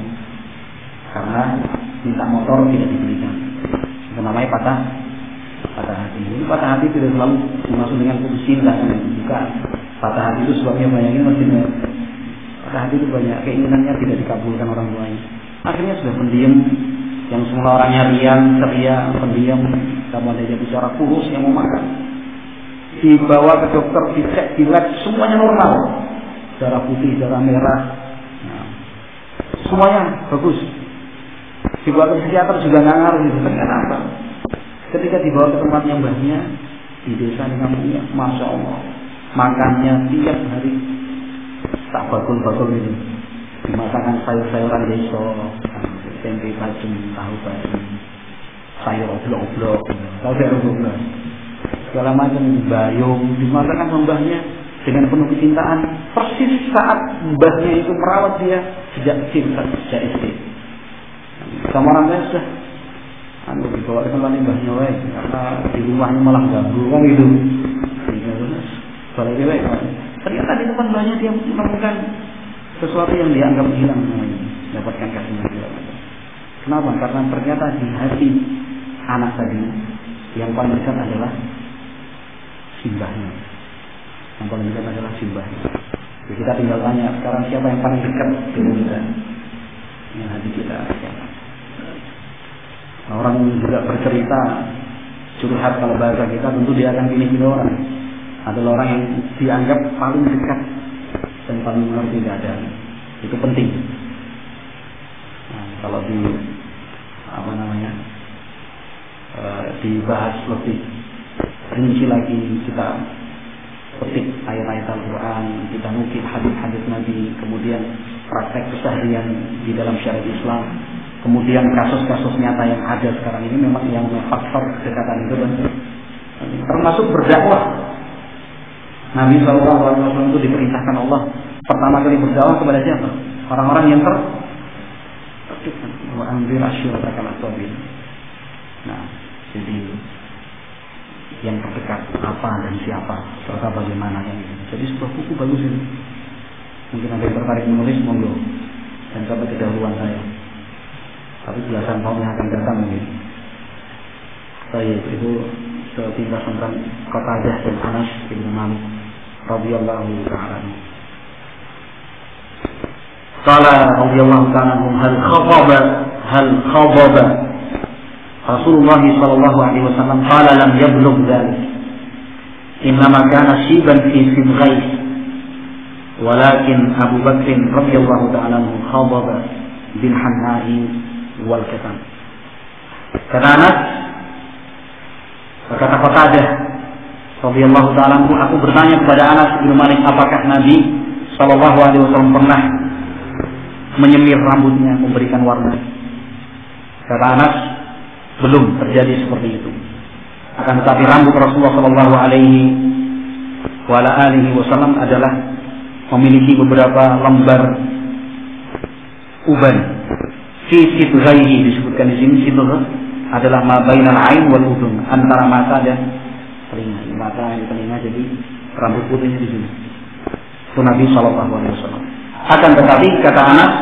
karena minta motor tidak diberikan. Itu namanya patah hati. Ini patah hati tidak selalu dimaksud dengan putus cinta, bukan. Patah hati itu sebabnya banyak ini maksudnya. Patah hati itu banyak keinginannya tidak dikabulkan orang tuanya. Akhirnya sudah pendiam, yang semula orangnya riang, ceria, pendiam, sama dia bicara kurus yang mau makan. Dibawa ke dokter, dicek, di lab, semuanya normal. Darah putih, darah merah, nah, semuanya bagus. Dibawa ke psikiater juga nggak ngaruh gitu. Kenapa? Ketika dibawa ke tempat yang mbahnya di desa di kampungnya, masya Allah, makannya tiap hari tak bakul-bakul gitu. Dimasakan sayur-sayuran desa, tempe bacem, tahu bacem, sayur oblok-oblok, tahu oblok-oblok, segala macam bayung, dimasakan mbahnya dengan penuh kecintaan. Persis saat mbahnya itu merawat dia sejak kecil, sejak SD. Sama orang tua sudah dibawa ke tempat mbahnya, karena di rumahnya malah ganggu kan gitu. Balik dia, ternyata di tempat mbahnya dia menemukan sesuatu yang dianggap hilang, dapatkan kasihnya. Kenapa? Karena ternyata di hati anak tadi yang paling dekat adalah simbahnya. Yang paling dekat adalah simbahnya. Jadi kita tinggal tanya sekarang siapa yang paling dekat dengan kita, yang hati kita siapa. Nah, orang juga bercerita curhat, kalau bahasa kita tentu dia akan pilih orang. Adalah orang yang dianggap paling dekat dan paling mengerti keadaan. Itu penting. Nah, kalau dibahas lebih rinci lagi, kita petik ayat-ayat Al-Quran, kita nukil hadis-hadis Nabi, kemudian praktek keseharian di dalam syariat Islam, kemudian kasus-kasus nyata yang ada sekarang ini memang yang faktor kedekatan itu, dan termasuk berdakwah. Nabi SAW itu diperintahkan Allah pertama kali berdakwah kepada siapa? Orang-orang yang terdekat. Wa anzir ashiratakal aqrabin. Nah, jadi yang terdekat apa dan siapa serta bagaimana yang ini. Jadi sebuah buku bagus ini. Mungkin ada yang tertarik menulis, monggo. Dan sampai kedahuluan saya. Tapi belasan tahun yang akan datang mungkin. Baik, itu sekilas tentang Qatadah dan Anas bin Malik radhiyallahu ta'ala. Qala radhiyallahu ta'ala hal khadaba Rasulullah sallallahu alaihi wasallam qala lam yablugh dzalik. Innama kana shiban fi sidghais. Walakin Abu Bakr radhiyallahu ta'ala khadaba bil hanna'i wal katan. Kata Anas, berkata Qatadah radhiyallahu ta'ala, aku bertanya kepada Anas bin Malik, apakah Nabi sallallahu alaihi wasallam pernah menyemir rambutnya, memberikan warna? Kata Anas, belum terjadi seperti itu. Akan tetapi rambut Rasulullah sallallahu alaihi wasallam adalah memiliki beberapa lembar uban. Fi sidghaihi, disebutkan di sini sidghah adalah ma bainal ain wal udhun, antara mata dan telinga. Mata dan telinga, jadi rambut putihnya di sini. Itu Nabi sallallahu alaihi wasallam. Akan tetapi kata Anas,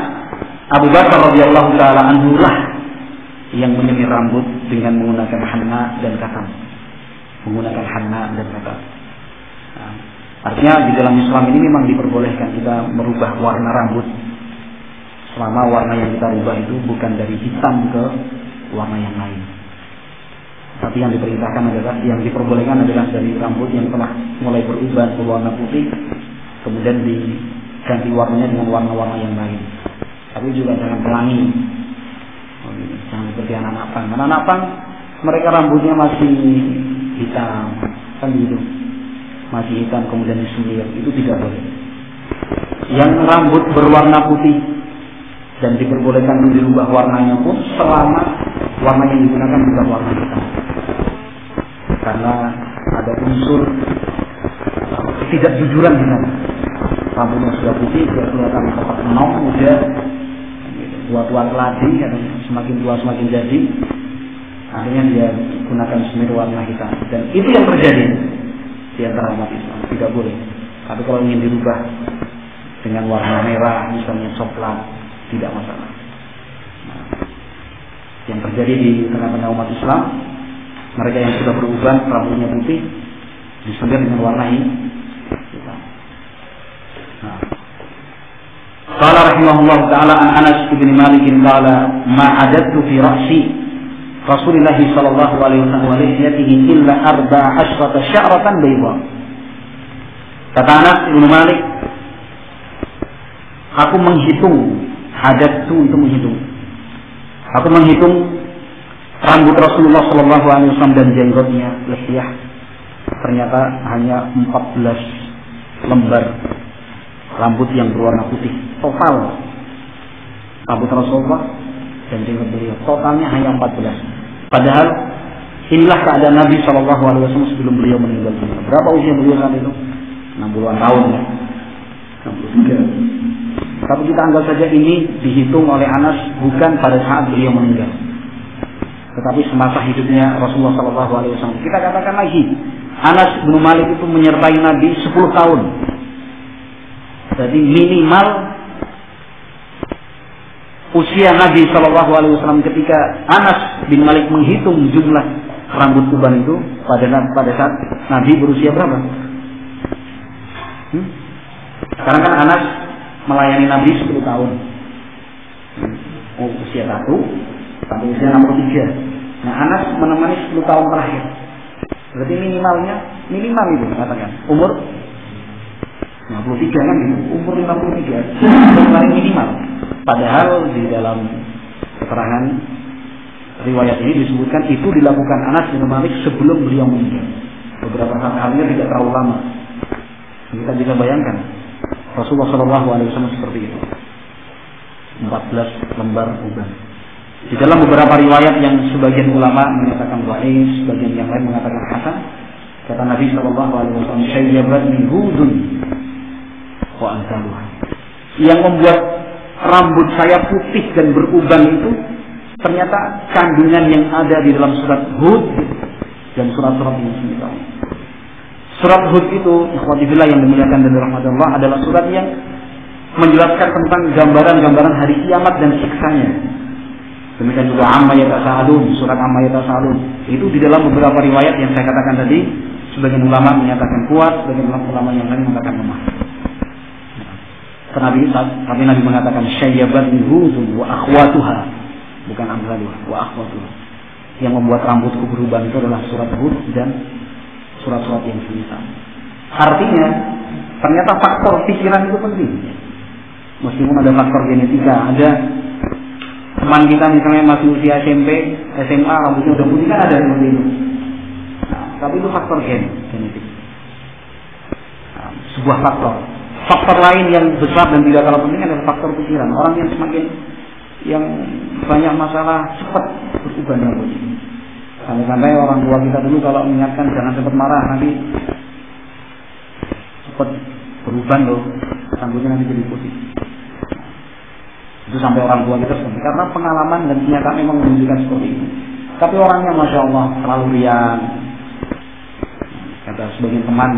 Abu Bakar radhiyallahu taala anhu lah yang menyemir rambut dengan menggunakan hanna dan katan. Menggunakan hanna dan katan. Nah, artinya di dalam Islam ini memang diperbolehkan kita merubah warna rambut, selama warna yang kita rubah itu bukan dari hitam ke warna yang lain. Tapi yang diperintahkan adalah, yang diperbolehkan adalah dari rambut yang telah mulai berubah ke warna putih ke kemudian diganti warnanya dengan warna-warna yang lain. Tapi juga jangan pelangi, jangan seperti anak-anak pang. Anak-anak pang mereka rambutnya masih hitam, kan gitu, masih hitam kemudian disemir, itu tidak boleh. Yang rambut berwarna putih dan diperbolehkan untuk dirubah warnanya pun selama warna yang digunakan bukan warna hitam, karena ada unsur ketidakjujuran di sana. Rambutnya sudah putih, sudah kelihatan kotak menong, udah tua-tua keladi, semakin tua semakin jadi, akhirnya dia gunakan semir warna hitam, dan itu yang terjadi di antara umat Islam. Tidak boleh. Tapi kalau ingin dirubah dengan warna merah, misalnya coklat, tidak masalah. Nah, yang terjadi di tengah-tengah umat Islam, mereka yang sudah berubah rambutnya putih disemir dengan warna hitam. Qala rahimahullah ta'ala an Anas bin Malik qala ma adattu fi ra'si Rasulullah sallallahu alaihi wasallam wa lihiyatihi illa 14 sya'ratan bayda. Kata Anas bin Malik, aku menghitung, adattu itu menghitung. Aku menghitung rambut Rasulullah sallallahu alaihi wasallam dan jenggotnya, lihiyah, ternyata hanya 14 lembar rambut yang berwarna putih total. Rambut Rasulullah dan jenggot beliau totalnya hanya 14. Padahal inilah keadaan Nabi Shallallahu Alaihi Wasallam sebelum beliau meninggal dunia. Berapa usia beliau saat itu? 60-an tahun ya. 63. Tapi kita anggap saja ini dihitung oleh Anas bukan pada saat beliau meninggal, tetapi semasa hidupnya Rasulullah Shallallahu Alaihi Wasallam. Kita katakan lagi, Anas bin Malik itu menyertai Nabi 10 tahun. Jadi minimal usia Nabi Shallallahu Alaihi Wasallam ketika Anas bin Malik menghitung jumlah rambut uban itu pada saat Nabi berusia berapa? Sekarang kan Anas melayani Nabi 10 tahun. Usia 1 sampai usia 63. Nah, Anas menemani 10 tahun terakhir. Berarti minimal itu katakan umur 53 kan gitu, umur 53 itu paling minimal. Padahal di dalam keterangan riwayat ini disebutkan itu dilakukan Anas bin Malik sebelum beliau meninggal. Beberapa sahabatnya tidak terlalu lama. Kita bisa bayangkan Rasulullah Shallallahu Alaihi Wasallam seperti itu, 14 lembar uban. Di dalam beberapa riwayat yang sebagian ulama menyatakan dhaif, sebagian yang lain mengatakan hasan, kata Nabi Shallallahu Alaihi Wasallam, "Syayyabatni hudun wa antaluha." Yang membuat rambut saya putih dan beruban itu ternyata kandungan yang ada di dalam surat Hud dan surat-surat yang sebelumnya. Surat Hud itu, ikhwati fillah yang dimuliakan dan dirahmati Allah, adalah surat yang menjelaskan tentang gambaran-gambaran hari kiamat dan siksanya. Demikian juga Amma Yatasa'alun, surat Amma Yatasa'alun. Itu di dalam beberapa riwayat yang saya katakan tadi, sebagian ulama menyatakan kuat, sebagian ulama yang lain mengatakan lemah. Tapi Nabi mengatakan syayyabatni hudun wa akhwatuha, bukan amsaluha, wa akhwatuha. Yang membuat rambutku berubah itu adalah surat Hud dan surat-surat yang semisal. Artinya, ternyata faktor pikiran itu penting. Meskipun ada faktor genetika, ada teman kita misalnya masih usia SMP, SMA, rambutnya udah putih kan ada seperti itu. Nah, tapi itu faktor genetik. Nah, sebuah faktor. Faktor lain yang besar dan tidak kalah penting adalah faktor pikiran. Orang yang semakin banyak masalah cepat berubah rambutnya. Sampai-sampai orang tua kita dulu kalau mengingatkan jangan cepat marah, nanti cepat berubah loh, rambutnya nanti jadi putih. Itu sampai orang tua kita seperti karena pengalaman dan kenyataan memang menunjukkan seperti itu. Tapi orangnya masya Allah terlalu riang. Kata sebagian teman,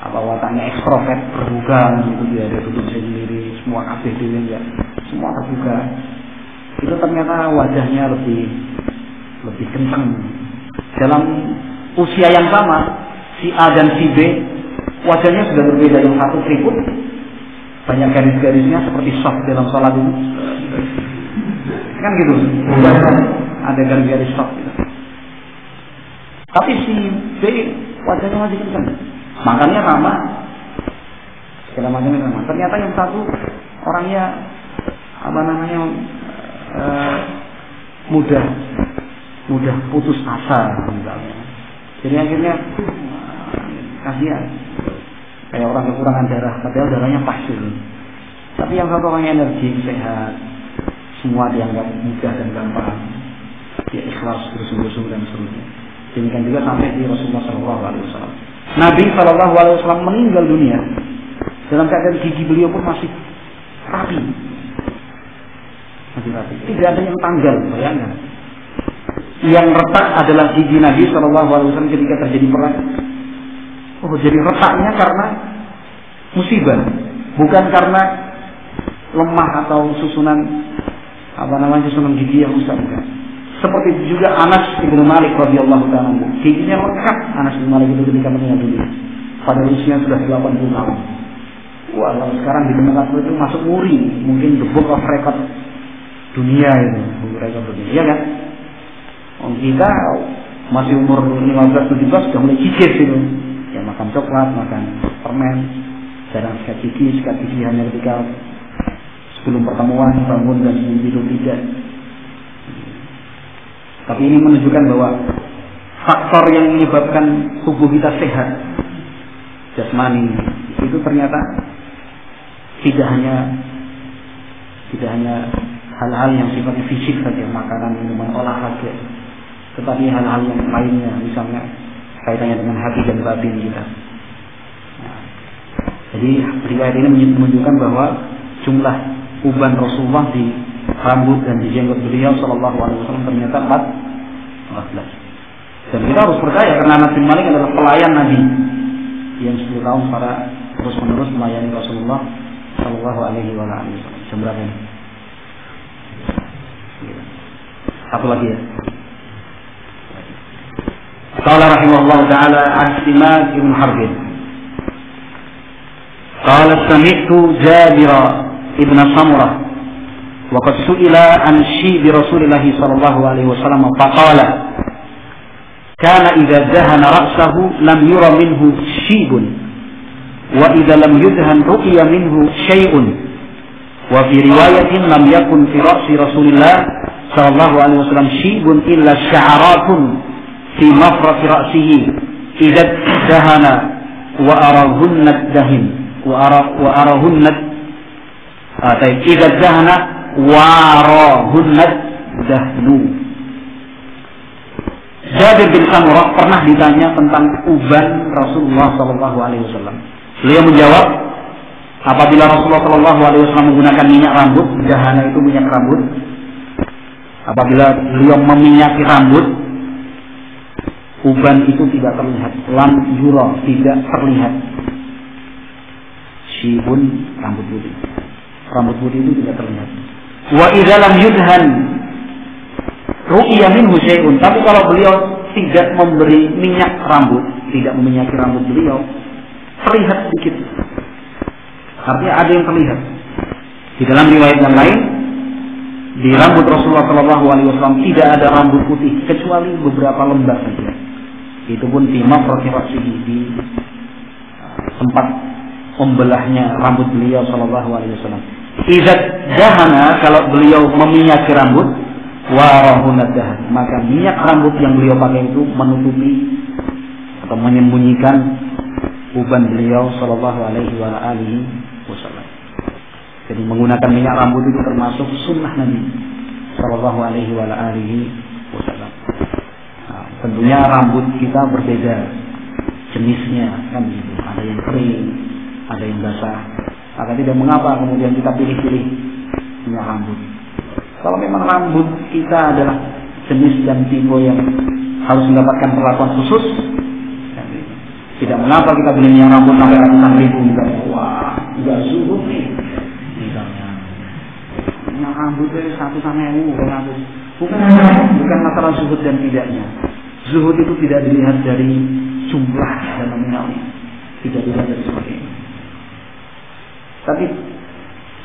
apa wataknya ekstrovert, terbuka gitu, dia ada tutup sendiri, semua kabeh dia enggak, semua terbuka. Itu ternyata wajahnya lebih kencang. Dalam usia yang sama, si A dan si B wajahnya sudah berbeda. Yang satu keriput, banyak garis-garisnya seperti soft dalam sholat itu, kan gitu. Ada garis-garis soft gitu. Tapi si B wajahnya masih kencang. Makanya sama segala macam. Ternyata yang satu orangnya mudah putus asa misalnya. Jadi akhirnya kasihan, kayak orang kekurangan darah, padahal darahnya pas dulu. Tapi yang satu orangnya energi, sehat, semua dianggap mudah dan gampang, dia ikhlas, bersungguh-sungguh dan seterusnya. Demikian juga sampai di Rasulullah SAW. Nabi SAW meninggal dunia dalam keadaan gigi beliau pun masih rapi. Tidak ada yang tanggal, bayangkan. Yang retak adalah gigi Nabi SAW ketika terjadi perang. Oh, jadi retaknya karena musibah, bukan karena lemah atau susunan gigi yang rusak. Seperti itu juga Anas bin Malik radhiyallahu ta'ala anhu. Giginya lengkap Anas bin Malik itu ketika meninggal dunia. Pada usia sudah 80 tahun. Wah, kalau sekarang di tengah itu masuk muri, mungkin the book of record dunia itu, rekor dunia, iya kan? Kita masih umur 15-17 sudah mulai cicit itu. Ya makan coklat, makan permen, jarang sikat gigi hanya ketika sebelum pertemuan, bangun dan sebelum tidur tidak. Tapi ini menunjukkan bahwa faktor yang menyebabkan tubuh kita sehat, jasmani, itu ternyata tidak hanya hal-hal yang sifatnya fisik saja, makanan, minuman, olahraga, tetapi hal-hal yang lainnya, misalnya kaitannya dengan hati dan batin kita. Nah, jadi riwayat ini menunjukkan bahwa jumlah uban Rasulullah di rambut dan di jenggot beliau Shallallahu Alaihi Wasallam ternyata 14. Dan kita harus percaya karena Anas bin Malik adalah pelayan Nabi yang 10 tahun terus menerus melayani Rasulullah Shallallahu Alaihi Wasallam. Jam berapa ini? Satu lagi ya. Qala rahimahullah ta'ala an Simak ibn Harbin. Qala sami'tu Jabir ibn Samurah wa qad su'ila an shi'bi Rasulillah sallallahu alaihi wasallam faqala kana idza dahana ra'sahu lam yura minhu shibun wa idza lam yudhan ru'ya minhu shay'un wa fi riwayatin lam yakun fi ra'si Rasulillah sallallahu alaihi wasallam shibun illa sya'aratun fi mafrati ra'sihi idza dahana wa arahunnat dahin wa arahunnat idza dahana wa arahunnat dahnu. Jabir bin Samurah pernah ditanya tentang uban Rasulullah sallallahu alaihi wasallam. Beliau menjawab, apabila Rasulullah sallallahu alaihi wasallam menggunakan minyak rambut, dahana itu minyak rambut. Apabila beliau meminyaki rambut, uban itu tidak terlihat, lam yura, tidak terlihat. Shibun, rambut putih. Rambut putih itu tidak terlihat. Wa idza lam yudhan ru'ya minhu syai'un. Tapi kalau beliau tidak memberi minyak rambut, tidak meminyaki rambut beliau, terlihat sedikit. Artinya ada yang terlihat. Di dalam riwayat yang lain, di rambut Rasulullah SAW tidak ada rambut putih kecuali beberapa lembar saja. Itu pun di mafrati ra'sihi, di tempat pembelahnya rambut beliau SAW. Idza dahana, kalau beliau meminyaki rambut, warahunat dahan, maka minyak rambut yang beliau pakai itu menutupi atau menyembunyikan uban beliau sallallahu alaihi wasallam. Jadi menggunakan minyak rambut itu termasuk sunnah Nabi sallallahu alaihi wasallam. Nah, tentunya rambut kita berbeda jenisnya, kan gitu. Ada yang kering, ada yang basah. Maka tidak mengapa kemudian kita pilih-pilih minyak rambut. Kalau memang rambut kita adalah jenis dan tipe yang harus mendapatkan perlakuan khusus, tidak mengapa kita beli minyak rambut sampai ratusan ribu misalnya. Wah, nggak zuhud nih misalnya. Minyak rambut itu 1.000 bukan masalah zuhud dan tidaknya. Zuhud itu tidak dilihat dari jumlah dan nominalnya, tidak dilihat dari sebagainya. Tapi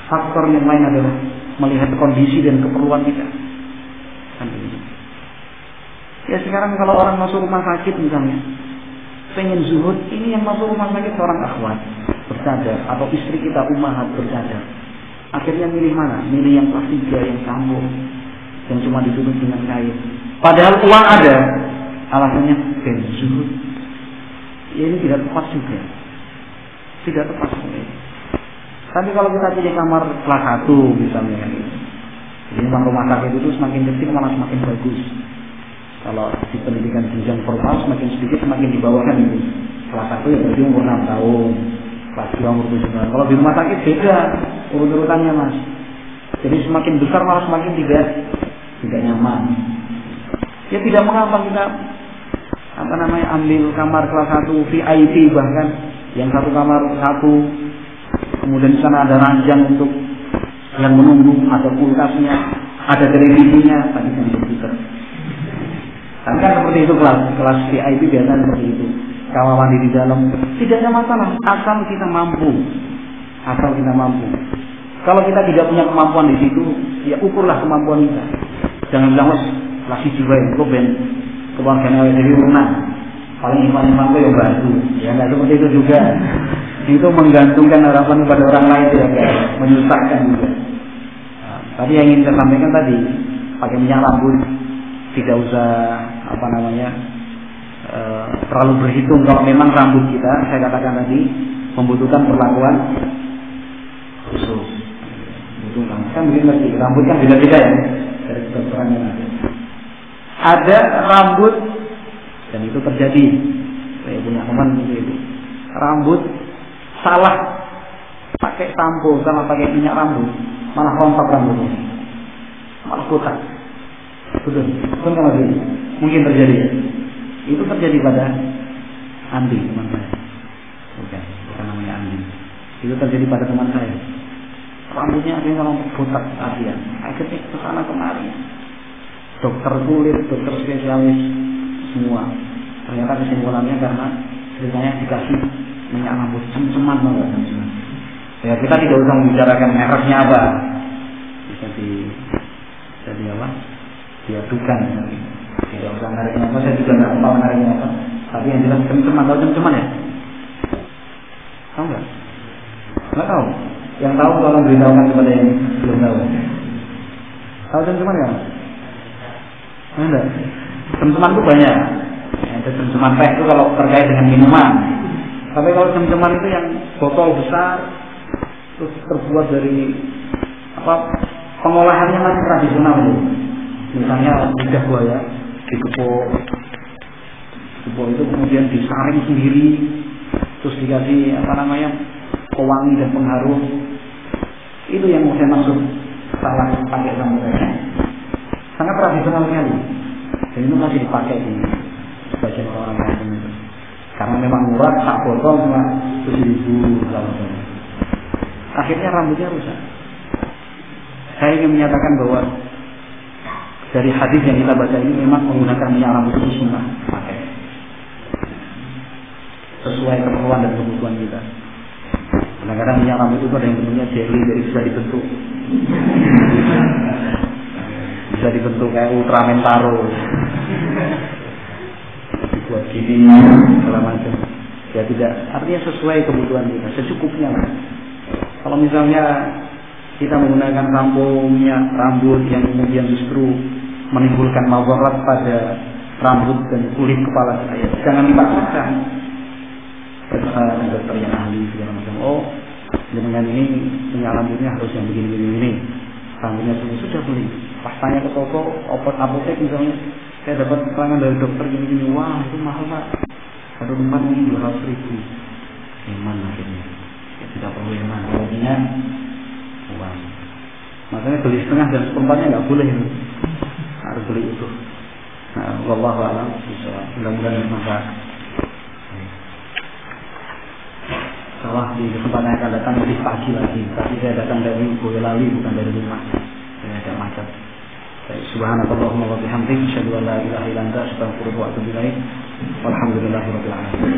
faktor yang lain adalah melihat kondisi dan keperluan kita. Ya sekarang kalau orang masuk rumah sakit misalnya, pengen zuhud, ini yang masuk rumah sakit seorang akhwat, bercadar, atau istri kita ummahat bercadar, akhirnya milih mana? Milih yang kelas 3, yang campur, yang cuma ditutup dengan kain. Padahal uang ada, alasannya zuhud. Ya ini tidak tepat juga. Tidak tepat juga. Tapi kalau kita pilih kamar kelas 1 misalnya, jadi memang rumah sakit itu semakin kecil malah semakin bagus. Kalau di pendidikan jenjang formal semakin sedikit semakin dibawakan itu. Kelas 1 ya berarti umur 6 tahun, kelas 2 umur 7 tahun. Kalau di rumah sakit beda urut-urutannya mas. Jadi semakin besar malah semakin tidak nyaman. Ya tidak mengapa kita ambil kamar kelas 1 VIP bahkan, yang satu kamar satu, kemudian di sana ada ranjang untuk yang menunggu, ada kulkasnya, ada televisinya, tadi kan komputer. Kan seperti itu kelas VIP biasanya seperti itu. Kamar mandi di dalam, tidak ada masalah asal kita mampu. Kalau kita tidak punya kemampuan di situ, ya ukurlah kemampuan kita. Jangan bilang kelas jiwa itu ben keluarganya dari urunan. Paling iman itu yang bantu. Ya nggak seperti itu juga. Itu menggantungkan harapan kepada orang lain ya, menyusahkan juga. Tadi yang ingin saya sampaikan tadi, pakai minyak rambut, tidak usah terlalu berhitung. Kalau memang rambut kita, saya katakan tadi, membutuhkan perlakuan khusus. Kan begini, rambut kan beda-beda ya dari kedokteran yang ada rambut, dan itu terjadi. Saya punya teman itu rambut salah pakai sampo, salah pakai minyak rambut, malah rontok rambutnya, malah kotak. Betul kan lagi? Mungkin terjadi. Itu terjadi pada Andi, teman saya. Bukan namanya Andi. Itu terjadi pada teman saya. Rambutnya akhirnya rontok botak akhirnya ke sana kemari. Dokter kulit, dokter spesialis semua. Ternyata kesimpulannya karena ceritanya dikasih minyak rambut cem-ceman banget. Ya kita tidak usah membicarakan mereknya apa, bisa diadukan. Tidak usah mereknya apa, saya juga nggak tahu mereknya apa. Tapi yang jelas cem-ceman, tahu cem-ceman ya? Tahu nggak? Nggak tahu. Yang tahu tolong beritahukan kepada yang belum tahu. Tahu cem-ceman nggak? Enggak. Cem-ceman itu banyak. Ada cem-ceman teh itu kalau terkait dengan minuman. Tapi kalau cem-ceman itu yang botol besar, terus terbuat dari pengolahannya masih tradisional itu. Misalnya lidah buaya dikepuk itu kemudian disaring sendiri, terus dikasih pewangi dan pengharum. Itu yang saya maksud salah pakai sambalnya. Sangat tradisional sekali. Dan itu masih dipakai di sebagian orang-orang lain itu. Karena memang murah, sak botol cuma 7.000 kalau. Akhirnya rambutnya rusak. Saya ingin menyatakan bahwa dari hadis yang kita baca ini memang menggunakan minyak rambut itu sunnah pakai sesuai keperluan dan kebutuhan kita. Kadang-kadang minyak rambut itu ada yang bentuknya jelly, jadi bisa dibentuk. Bisa dibentuk kayak Ultraman Taro. Dibuat gini segala macam. Ya tidak, artinya sesuai kebutuhan kita, secukupnya lah. Kalau misalnya kita menggunakan sampo minyak rambut yang kemudian justru menimbulkan madarat pada rambut dan kulit kepala saya, jangan dipaksakan. Periksa dokter yang ahli segala macam. Oh, dengan ini minyak rambutnya harus yang begini. Rambutnya sudah beli. Pas tanya ke toko, obat apotek misalnya, saya dapat keterangan dari dokter gini. Wah, itu mahal pak. Satu tempat ini 200.000. Eman akhirnya. Ya, tidak perlu eman. Pokoknya uang. Makanya beli setengah dan seperempatnya nggak boleh itu. Harus beli itu. Nah, wallahu a'lam. Mudah-mudahan bermanfaat. Salah di kesempatan yang akan datang lebih pagi lagi. Tapi saya datang dari Boyolali bukan dari rumah. Saya agak macet. Subhanallahumma wa bihamdihi asyhadu an la ilaha illa anta astaghfiruka wa atubu ilaik. Walhamdulillahirabbil alamin.